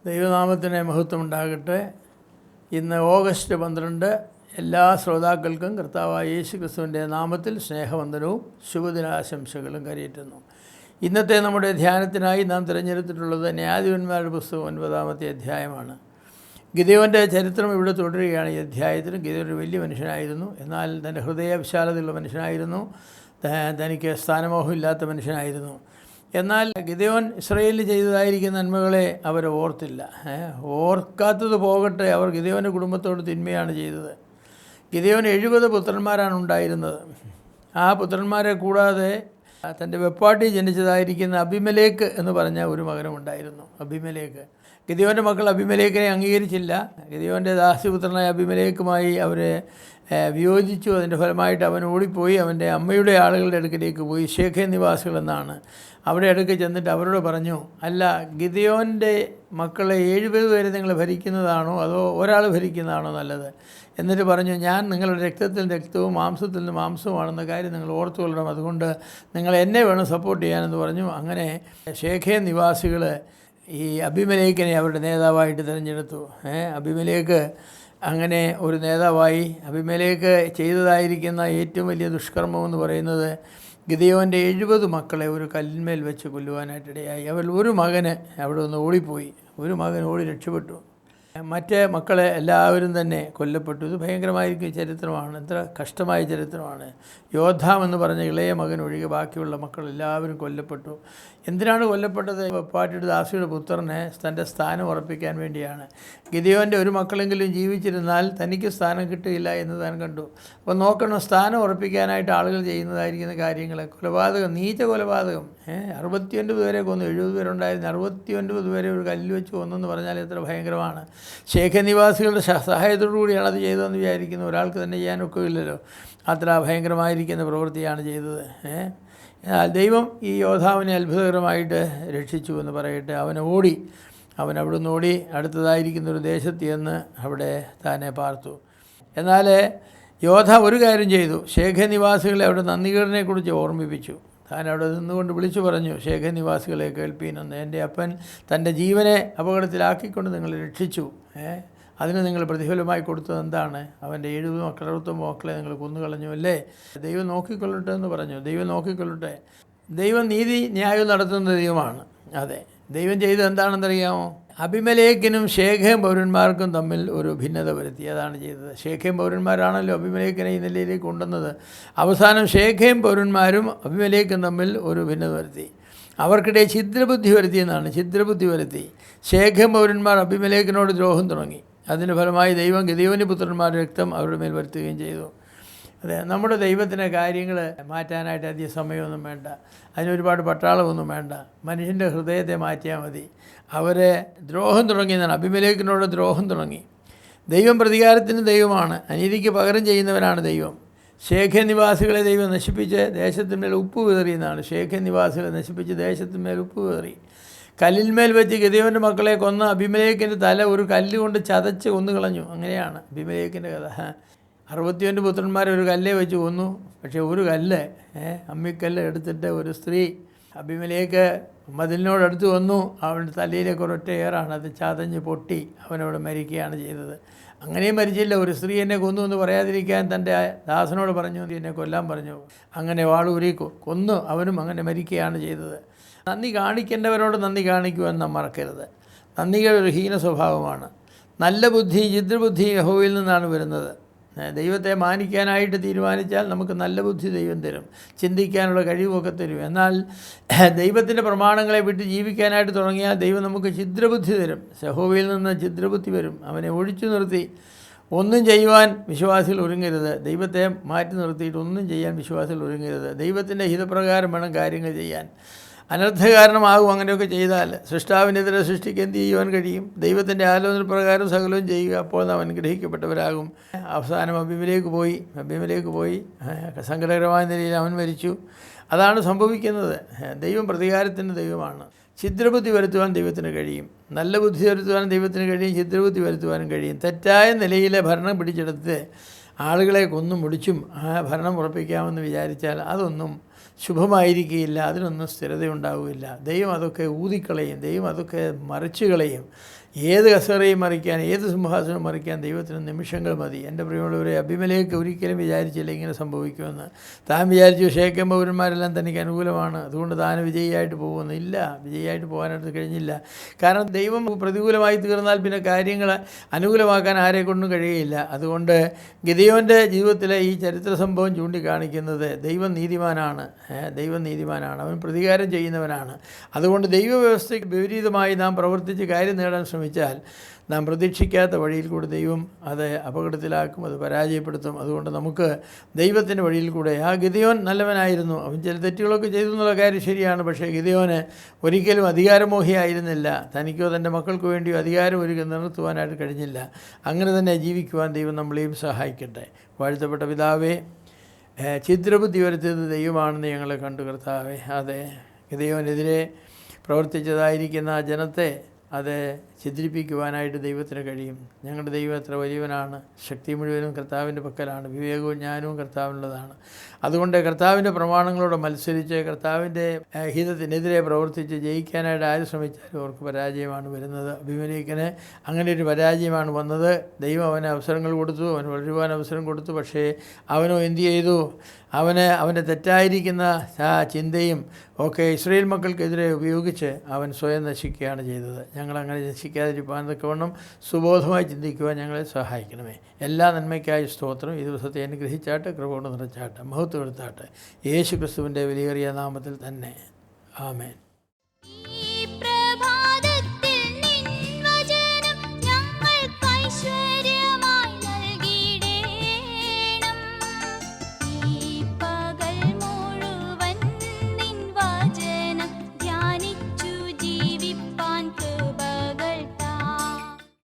ദൈവനാമത്തിന് മഹത്വമുണ്ടാകട്ടെ. ഇന്ന് ഓഗസ്റ്റ് 12. എല്ലാ ശ്രോതാക്കൾക്കും കർത്താവായ യേശു ക്രിസ്തുവിൻ്റെ നാമത്തിൽ സ്നേഹവന്ദനവും ശുഭദിനാശംസകളും കരയേറ്റുന്നു. ഇന്നത്തെ നമ്മുടെ ധ്യാനത്തിനായി നാം തിരഞ്ഞെടുത്തിട്ടുള്ളത് ന്യായാധിപന്മാരുടെ പുസ്തകം 9-ാമത്തെ അധ്യായമാണ്. ഗിദെയോൻ്റെ ചരിത്രം ഇവിടെ തുടരുകയാണ്. ഈ അധ്യായത്തിൽ ഗിദെയോൻ ഒരു വലിയ മനുഷ്യനായിരുന്നു. എന്നാൽ തൻ്റെ ഹൃദയ വിശാലതയുള്ള മനുഷ്യനായിരുന്നു. തനിക്ക് സ്ഥാനമോഹമില്ലാത്ത മനുഷ്യനായിരുന്നു. എന്നാൽ ഗിദെയോൻ ഇസ്രായേലിൽ ചെയ്തതായിരിക്കുന്ന നന്മകളെ അവർ ഓർത്തില്ല. ഓർക്കാത്തത് പോകട്ടെ, അവർ ഗിദെയോൻ്റെ കുടുംബത്തോട് തിന്മയാണ് ചെയ്തത്. ഗിദെയോന് 70 പുത്രന്മാരാണ് ഉണ്ടായിരുന്നത്. ആ പുത്രന്മാരെ കൂടാതെ തൻ്റെ വെപ്പാട്ടി ജനിച്ചതായിരിക്കുന്ന അബിമേലെക്ക് എന്ന് പറഞ്ഞ ഒരു മകനും ഉണ്ടായിരുന്നു. അബിമേലെക്ക്. ഗിദെയോൻ്റെ മക്കൾ അബിമേലെക്കിനെ അംഗീകരിച്ചില്ല. ഗിദെയോൻ്റെ ദാസ്യപുത്രനായ അബിമേലെക്കുമായി അവർ വിയോജിച്ചു. അതിൻ്റെ ഫലമായിട്ട് അവൻ ഓടിപ്പോയി അവൻ്റെ അമ്മയുടെ ആളുകളുടെ അടുക്കിലേക്ക് പോയി. ശേഖേം നിവാസികളെന്നാണ്. അവിടെ അടുക്ക് ചെന്നിട്ട് അവരോട് പറഞ്ഞു, അല്ല, ഗിദെയോൻ്റെ മക്കളെ 70 പേര് നിങ്ങൾ ഭരിക്കുന്നതാണോ അതോ ഒരാൾ ഭരിക്കുന്നതാണോ നല്ലത്? എന്നിട്ട് പറഞ്ഞു, ഞാൻ നിങ്ങളുടെ രക്തത്തിൽ രക്തവും മാംസത്തിൽ നിന്ന് മാംസവുമാണെന്ന കാര്യം നിങ്ങൾ ഓർത്തുകൊള്ളണം. അതുകൊണ്ട് നിങ്ങൾ എന്നെ വേണം സപ്പോർട്ട് ചെയ്യാനെന്ന് പറഞ്ഞു. അങ്ങനെ ശേഖേം നിവാസികൾ ഈ അബിമേലെക്കിനെ അവരുടെ നേതാവായിട്ട് തിരഞ്ഞെടുത്തു. അബിമേലെക്ക് അങ്ങനെ ഒരു നേതാവായി. അബിമേലെക്ക് ചെയ്തതായിരിക്കുന്ന ഏറ്റവും വലിയ ദുഷ്കർമ്മമെന്ന് പറയുന്നത് ഗിദെയോൻ്റെ 70 മക്കളെ ഒരു കല്ലിന്മേൽ വെച്ച് കൊല്ലുവാനായിട്ടിടയായി. അവൽ ഒരു മകന് അവിടെ നിന്ന് ഓടിപ്പോയി. ഒരു മകൻ ഓടി രക്ഷപ്പെട്ടു. മറ്റേ മക്കളെ എല്ലാവരും തന്നെ കൊല്ലപ്പെട്ടു. ഇത് ഭയങ്കരമായിരിക്കും ചരിത്രമാണ്. എത്ര കഷ്ടമായ ചരിത്രമാണ്. യോദ്ധാം എന്ന് പറഞ്ഞ ഇളയ മകൻ ഒഴികെ ബാക്കിയുള്ള മക്കൾ എല്ലാവരും കൊല്ലപ്പെട്ടു. എന്തിനാണ് കൊല്ലപ്പെട്ടത്? വെപ്പാട്ടിയുടെ ദാസിയുടെ പുത്രനെ തൻ്റെ സ്ഥാനം ഉറപ്പിക്കാൻ വേണ്ടിയാണ്. ഗിദെയോൻ്റെ ഒരു മക്കളെങ്കിലും ജീവിച്ചിരുന്നാൽ തനിക്ക് സ്ഥാനം കിട്ടില്ല എന്ന് താൻ കണ്ടു. അപ്പോൾ നോക്കണം, സ്ഥാനം ഉറപ്പിക്കാനായിട്ട് ആളുകൾ ചെയ്യുന്നതായിരിക്കുന്ന കാര്യങ്ങൾ. കൊലപാതകം, നീച്ച കൊലപാതകം. 69 പേരെ കൊന്നു. 70 പേരുണ്ടായിരുന്നു. 69 പേരെ ഒരു കല്ല് വെച്ച് കൊന്നെന്ന് പറഞ്ഞാൽ എത്ര ഭയങ്കരമാണ്. ശേഖേം നിവാസികളുടെ സഹായത്തോടു കൂടിയാണ് അത് ചെയ്തതെന്ന് വിചാരിക്കുന്നു. ഒരാൾക്ക് തന്നെ ചെയ്യാനൊക്കെ ഇല്ലല്ലോ. അത്ര ഭയങ്കരമായിരിക്കുന്ന പ്രവൃത്തിയാണ് ചെയ്തത്. ദൈവം ഈ യോദ്ധാവിനെ അത്ഭുതകരമായിട്ട് രക്ഷിച്ചു എന്ന് പറയട്ടെ. അവൻ അവിടെ നിന്ന് ഓടി അടുത്തതായിരിക്കുന്ന ഒരു ദേശത്ത് ചെന്ന് അവിടെ താനെ പാർത്തു. എന്നാൽ യോദ്ധാവ് ഒരു കാര്യം ചെയ്തു. ശേഖേം നിവാസികളെ അവിടെ നന്ദികേടിനെക്കുറിച്ച് ഓർമ്മിപ്പിച്ചു. താൻ അവിടെ നിന്നുകൊണ്ട് വിളിച്ചു പറഞ്ഞു, ശേഖേം നിവാസികളെ കേൾപ്പീനെന്ന്. എൻ്റെ അപ്പൻ തൻ്റെ ജീവനെ അപകടത്തിലാക്കിക്കൊണ്ട് നിങ്ങളെ രക്ഷിച്ചു. അതിന് നിങ്ങൾ പ്രതിഫലമായി കൊടുത്തത് എന്താണ്? അവൻ്റെ 70 60 മക്കളെ നിങ്ങൾ കൊന്നുകളഞ്ഞു അല്ലേ? ദൈവം നോക്കിക്കൊള്ളട്ടെ എന്ന് പറഞ്ഞു. ദൈവം നോക്കിക്കൊള്ളട്ടെ. ദൈവം നീതി ന്യായം നടത്തുന്ന ദൈവമാണ്. അതെ, ദൈവം ചെയ്തത് എന്താണെന്നറിയാമോ? അബിമേലെക്കിനും ശേഖേം പൗരന്മാർക്കും തമ്മിൽ ഒരു ഭിന്നത വരുത്തി. അതാണ് ചെയ്തത്. ശേഖേം പൗരന്മാരാണല്ലോ അബിമേലെക്കിനെ ഈ നിലയിലേക്ക് കൊണ്ടുവന്നത്. അവസാനം ശേഖേം പൗരന്മാരും അബിമേലെക്കും തമ്മിൽ ഒരു ഭിന്നത വരുത്തി. അവർക്കിടെ ഛിദ്രബുദ്ധി വരുത്തിയെന്നാണ്. ഛിദ്രബുദ്ധി വരുത്തി. ശേഖേം പൗരന്മാർ അബിമേലെക്കിനോട് ദ്രോഹം തുടങ്ങി. അതിൻ്റെ ഫലമായി ദൈവം ഗിദെയോൻ്റെ പുത്രന്മാരുടെ രക്തം അവരുടെ മേൽ വരുത്തുകയും ചെയ്തു. അതെ, നമ്മുടെ ദൈവത്തിൻ്റെ കാര്യങ്ങൾ മാറ്റാനായിട്ട് അധികം സമയമൊന്നും വേണ്ട. അതിനൊരുപാട് പട്ടാളമൊന്നും വേണ്ട. മനുഷ്യൻ്റെ ഹൃദയത്തെ മാറ്റിയാൽ മതി. അവരെ ദ്രോഹം തുടങ്ങിയെന്നാണ്. അബിമേലെക്കിനോട് ദ്രോഹം തുടങ്ങി. ദൈവം പ്രതികാരത്തിന് ദൈവമാണ്. അനീതിക്ക് പകരം ചെയ്യുന്നവനാണ് ദൈവം. ശേഖേം നിവാസികളെ ദൈവം നശിപ്പിച്ച് ദേശത്തിന്മേൽ ഉപ്പ് വിതറിയെന്നാണ്. ശേഖേം നിവാസികളെ നശിപ്പിച്ച് ദേശത്തിന്മേൽ ഉപ്പ് വിതറി. കല്ലിന്മേൽ വെച്ച് ഗിദെയോൻ്റെ മക്കളെ കൊന്ന അബിമേലെക്കിൻ്റെ തല ഒരു കല്ല് കൊണ്ട് ചതച്ച് കൊന്നുകളഞ്ഞു. അങ്ങനെയാണ് അബിമേലെക്കിൻ്റെ കഥ. 69 പുത്രന്മാരെ ഒരു കല്ലേ വെച്ച് കൊന്നു. പക്ഷേ ഒരു കല്ല്, അമ്മിക്കല്ല് എടുത്തിട്ട് ഒരു സ്ത്രീ അബിമേലെക്ക് മതിലിനോടടുത്ത് വന്നു. അവൻ്റെ തലയിലേക്ക് ഒരൊറ്റ ഏറാണ്. അത് ചതഞ്ഞ് പൊട്ടി അവനോട് മരിക്കുകയാണ് ചെയ്തത്. അങ്ങനെയും മരിച്ചില്ല. ഒരു സ്ത്രീ എന്നെ കൊന്നു എന്ന് പറയാതിരിക്കാൻ തൻ്റെ ദാസനോട് പറഞ്ഞു, എന്നെ കൊല്ലാൻ പറഞ്ഞു. അങ്ങനെ വാളൂരി കൊന്നു. അവനും അങ്ങനെ മരിക്കുകയാണ് ചെയ്തത്. നന്ദി കാണിക്കേണ്ടവരോട് നന്ദി കാണിക്കുവാൻ നാം മറക്കരുത്. നന്ദിയുടെ ഒരു ഹീന സ്വഭാവമാണ്. നല്ല ബുദ്ധി, ഛിദ്രബുദ്ധി യഹോവയിൽ നിന്നാണ് വരുന്നത്. ദൈവത്തെ മാനിക്കാനായിട്ട് തീരുമാനിച്ചാൽ നമുക്ക് നല്ല ബുദ്ധി ദൈവം തരും. ചിന്തിക്കാനുള്ള കഴിവുമൊക്കെ തരും. എന്നാൽ ദൈവത്തിൻ്റെ പ്രമാണങ്ങളെ വിട്ട് ജീവിക്കാനായിട്ട് തുടങ്ങിയാൽ ദൈവം നമുക്ക് ഛിദ്രബുദ്ധി തരും. യഹോവയിൽ നിന്ന് ഛിദ്രബുദ്ധി വരും. അവനെ ഒഴിച്ചു നിർത്തി ഒന്നും ചെയ്യുവാൻ വിശ്വാസികൾ ഒരുങ്ങരുത്. ദൈവത്തെ മാറ്റി നിർത്തിയിട്ട് ഒന്നും ചെയ്യാൻ വിശ്വാസികൾ ഒരുങ്ങരുത്. ദൈവത്തിൻ്റെ ഹിതപ്രകാരം വേണം കാര്യങ്ങൾ ചെയ്യാൻ. അനർത്ഥകാരണമാകും അങ്ങനെയൊക്കെ ചെയ്താൽ. സൃഷ്ടാവിനെതിരെ സൃഷ്ടിക്ക് എന്ത് ചെയ്യുവാൻ കഴിയും? ദൈവത്തിൻ്റെ ആലോചന പ്രകാരം സകലവും ചെയ്യുക. അപ്പോൾ നാം അനുഗ്രഹിക്കപ്പെട്ടവരാകും. അവസാനം അബിമേലെക്ക് പോയി സങ്കടകരമായ നിലയിൽ അവൻ മരിച്ചു. അതാണ് സംഭവിക്കുന്നത്. ദൈവം പ്രതികാരത്തിൻ്റെ ദൈവമാണ്. ഛിദ്രബുദ്ധി വരുത്തുവാൻ ദൈവത്തിന് കഴിയും. നല്ല ബുദ്ധി വരുത്തുവാനും ദൈവത്തിന് കഴിയും. ഛിദ്രബുദ്ധി വരുത്തുവാനും കഴിയും. തെറ്റായ നിലയിലെ ഭരണം പിടിച്ചെടുത്ത് ആളുകളെ കൊന്നും മുടിച്ചും ആ ഭരണം ഉറപ്പിക്കാമെന്ന് വിചാരിച്ചാൽ അതൊന്നും ശുഭമായിരിക്കുകയില്ല, അതിനൊന്നും സ്ഥിരതയുണ്ടാവുകയില്ല. ദൈവം അതൊക്കെ ഊതിക്കളയും, ദൈവം അതൊക്കെ മറിച്ച് കളയും. ഏത് കസേരയും മറിക്കാൻ, ഏത് സിംഹാസനവും മറിക്കാൻ ദൈവത്തിന് നിമിഷങ്ങൾ മതി. എൻ്റെ പ്രിയമുള്ളവരെ, അബിമേലെക്ക് ഒരിക്കലും വിചാരിച്ചില്ല ഇങ്ങനെ സംഭവിക്കുമെന്ന്. താൻ വിചാരിച്ചു ശേഖം പൗരന്മാരെല്ലാം തനിക്ക് അനുകൂലമാണ്, അതുകൊണ്ട് താൻ വിജയിയായിട്ട് പോകുന്നു. ഇല്ല, വിജയിയായിട്ട് പോകാനായിട്ട് കഴിഞ്ഞില്ല. കാരണം ദൈവം പ്രതികൂലമായി തീർന്നാൽ പിന്നെ കാര്യങ്ങൾ അനുകൂലമാക്കാൻ ആരെക്കൊണ്ടും കഴിയുകയില്ല. അതുകൊണ്ട് ഗിദെയോൻ്റെ ജീവിതത്തിലെ ഈ ചരിത്ര സംഭവം ചൂണ്ടിക്കാണിക്കുന്നത് ദൈവം നീതിമാനാണ്. അവൻ പ്രതികാരം ചെയ്യുന്നവനാണ്. അതുകൊണ്ട് ദൈവവ്യവസ്ഥയ്ക്ക് വിപരീതമായി നാം പ്രവർത്തിച്ച് കാര്യം നേടാൻ ശ്രമിച്ചാൽ നാം പ്രതീക്ഷിക്കാത്ത വഴിയിൽ കൂടെ ദൈവം അത് അപകടത്തിലാക്കും, അത് പരാജയപ്പെടുത്തും. അതുകൊണ്ട് നമുക്ക് ദൈവത്തിൻ്റെ വഴിയിൽ കൂടെ, ആ ഗിദെയോൻ നല്ലവനായിരുന്നു, അവൻ ചില തെറ്റുകളൊക്കെ ചെയ്തു എന്നുള്ള കാര്യം ശരിയാണ്. പക്ഷേ ഗിദെയോന് ഒരിക്കലും അധികാരമോഹിയായിരുന്നില്ല. തനിക്കോ തൻ്റെ മക്കൾക്ക് വേണ്ടിയോ അധികാരം ഒരുക്കി നിർത്തുവാനായിട്ട് കഴിഞ്ഞില്ല. അങ്ങനെ തന്നെ ജീവിക്കുവാൻ ദൈവം നമ്മളെയും സഹായിക്കട്ടെ. വാഴ്ത്തപ്പെട്ട പിതാവേ, ഛിദ്രബുദ്ധി വരുത്തിയത് ദൈവമാണെന്ന് ഞങ്ങളെ കണ്ടു കർത്താവേ. അതെ, ഗിദെയോനെതിരെ പ്രവർത്തിച്ചതായിരിക്കുന്ന ജനത്തെ അത് ഛിദ്രിപ്പിക്കുവാനായിട്ട് ദൈവത്തിന് കഴിയും. ഞങ്ങളുടെ ദൈവം എത്ര വലിയവനാണ്! ശക്തി മുഴുവനും കർത്താവിൻ്റെ പക്കലാണ്, വിവേകവും ജ്ഞാനവും കർത്താവിനുള്ളതാണ്. അതുകൊണ്ട് കർത്താവിൻ്റെ പ്രമാണങ്ങളോട് മത്സരിച്ച് കർത്താവിൻ്റെ ഹിതത്തിനെതിരെ പ്രവർത്തിച്ച് ജയിക്കാനായിട്ട് ആര് ശ്രമിച്ചാലും അവർക്ക് പരാജയമാണ് വരുന്നത്. അബിമേലെക്കിന് അങ്ങനെ ഒരു പരാജയമാണ് വന്നത്. ദൈവം അവന് അവസരങ്ങൾ കൊടുത്തു, അവന് വളരുവാൻ അവസരം കൊടുത്തു. പക്ഷേ അവനോ എന്തു ചെയ്തു? അവൻ്റെ തെറ്റായിരിക്കുന്ന ചിന്തയും ഒക്കെ ഇസ്രായേൽ മക്കൾക്കെതിരെ ഉപയോഗിച്ച് അവൻ സ്വയം നശിക്കുകയാണ് ചെയ്തത്. ഞങ്ങളങ്ങനെ നശിക്കാതിരിക്കാൻ തക്കവണ്ണം സുബോധമായി ചിന്തിക്കുവാൻ ഞങ്ങളെ സഹായിക്കണമേ. എല്ലാ നന്മയ്ക്കായി സ്തോത്രം. ഈ ദിവസത്തെ അനുഗ്രഹിച്ചാട്ട്, കൃപ കൊണ്ട് നിറച്ചാട്ട്, മഹത്വം എടുത്താട്ട്, യേശു ക്രിസ്തുവിൻ്റെ വിലയേറിയ നാമത്തിൽ തന്നെ. ആമേൻ.